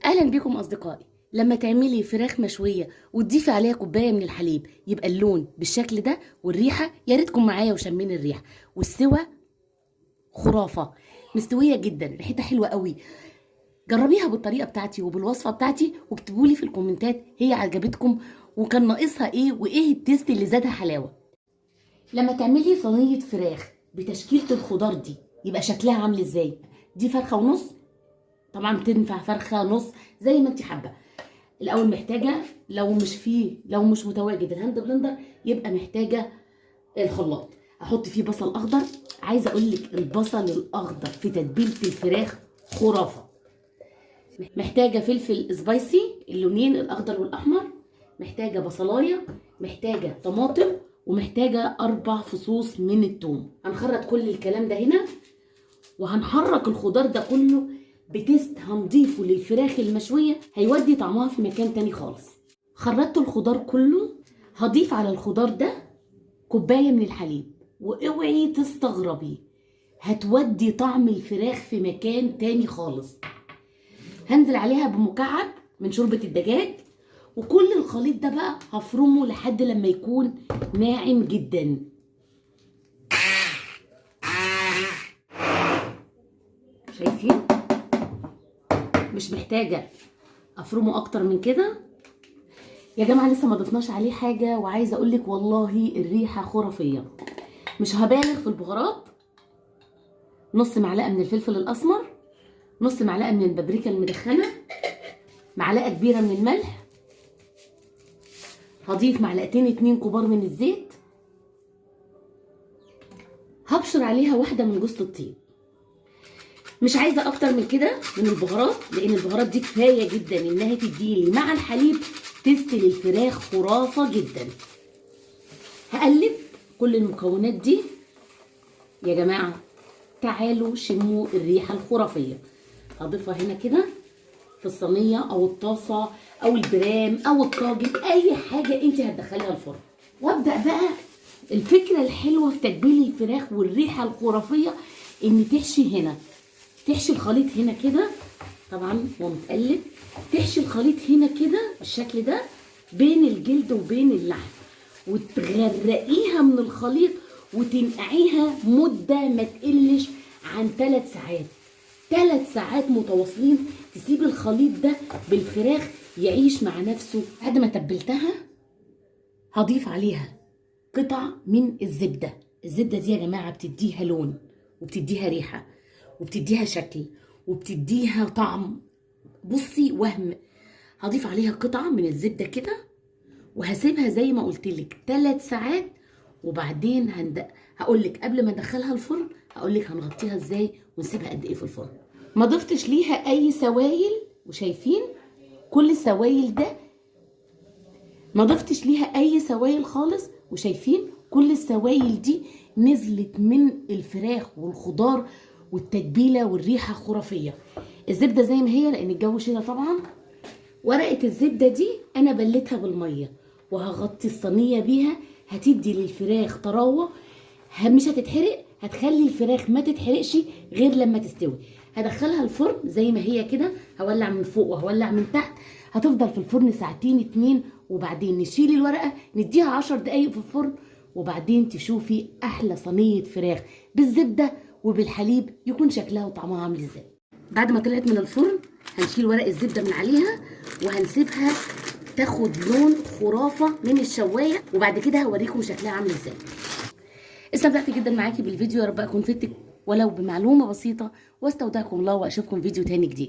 اهلا بكم اصدقائي. لما تعملي فراخ مشويه وتضيفي عليها كوبايه من الحليب يبقى اللون بالشكل ده، والريحه يا ريتكم معايا وشامين الريحه، والسوى خرافه، مستويه جدا، ريحتها حلوه قوي. جربيها بالطريقه بتاعتي وبالوصفه بتاعتي واكتبوا لي في الكومنتات هي عجبتكم وكان ناقصها ايه وايه التيست اللي زادها حلاوه. لما تعملي صينيه فراخ بتشكيله الخضار دي يبقى شكلها عامل ازاي؟ دي فرخه ونص، طبعا تنفع فرخه نص زي ما انت حابه. الاول محتاجه لو مش متواجد الهاند بلندر يبقى محتاجه الخلاط. احط فيه بصل اخضر. عايزه اقول لك البصل الاخضر في تتبيله الفراخ خرافه. محتاجه فلفل سبايسي اللونين الاخضر والاحمر، محتاجه بصلايه، محتاجه طماطم، ومحتاجه 4 فصوص من الثوم. هنخرط كل الكلام ده هنا وهنحرك الخضار ده كله بتست هنضيفه للفراخ المشويه، هيودي طعمها في مكان تاني خالص. خرطت الخضار كله، هضيف على الخضار ده كوبايه من الحليب، واوعي تستغربي هتودي طعم الفراخ في مكان تاني خالص. هنزل عليها بمكعب من شوربه الدجاج، وكل الخليط ده بقى هفرمه لحد لما يكون ناعم جدا. شايفين؟ مش محتاجه افرمه اكتر من كده يا جماعه. لسه ما ضفناش عليه حاجه، وعايزه اقول لك والله الريحه خرافيه. مش هبالغ في البهارات، نص معلقه من الفلفل الاسمر، نص معلقه من البابريكا المدخنه، معلقه كبيره من الملح، هضيف معلقتين 2 كبار من الزيت، هبشر عليها واحده من جوز الطيب. مش عايزه اكتر من كده من البهارات، لان البهارات دي كفايه جدا انها تديلي مع الحليب تيست للفراخ خرافه جدا. هقلب كل المكونات دي يا جماعه، تعالوا شموا الريحه الخرافيه. هضيفها هنا كده في الصينيه او الطاسه او البرام او الطاجن، اي حاجه انت هتدخليها الفرن. وابدا بقى الفكره الحلوه في تتبيل الفراخ والريحه الخرافيه، ان تحشي هنا، تحشي الخليط هنا كده، طبعا هو متقلب، تحشي الخليط هنا كده بالشكل ده بين الجلد وبين اللحم، وتغرقيها من الخليط وتنقعيها مده ما تقلش عن 3 ساعات. 3 ساعات متواصلين تسيب الخليط ده بالفراخ يعيش مع نفسه. بعد ما تبلتها هضيف عليها قطع من الزبده. الزبده دي يا جماعه بتديها لون وبتديها ريحه وبتديها شكل وبتديها طعم، بصي وهم. هضيف عليها قطعه من الزبده كده وهسيبها زي ما قلت لك 3 ساعات، وبعدين هقول لك قبل ما ندخلها الفرن هقول لك هنغطيها ازاي ونسيبها قد ايه في الفرن. ما ضفتش ليها اي سوائل، وشايفين كل السوائل ده ما ضفتش ليها اي سوائل خالص، وشايفين كل السوائل دي نزلت من الفراخ والخضار والتتبيله والريحه خرافيه. الزبده زي ما هي لان الجو شتا طبعا. ورقه الزبده دي انا بلتها بالميه وهغطي الصينيه بيها، هتدي للفراخ طراوه، مش هتتحرق، هتخلي الفراخ ما تتحرقش غير لما تستوي. هدخلها الفرن زي ما هي كده، هولع من فوق وهولع من تحت، هتفضل في الفرن ساعتين 2، وبعدين نشيل الورقه نديها 10 دقايق في الفرن، وبعدين تشوفي احلى صينيه فراخ بالزبده وبالحليب يكون شكلها وطعمها عامل ازاي. بعد ما طلعت من الفرن هنشيل ورق الزبده من عليها وهنسيبها تاخد لون خرافه من الشوايه، وبعد كده هوريكم شكلها عامل ازاي. استمتعت جدا معاكي بالفيديو، يا رب اكون فدتك ولو بمعلومه بسيطه، واستودعكم الله واشوفكم فيديو تاني جديد.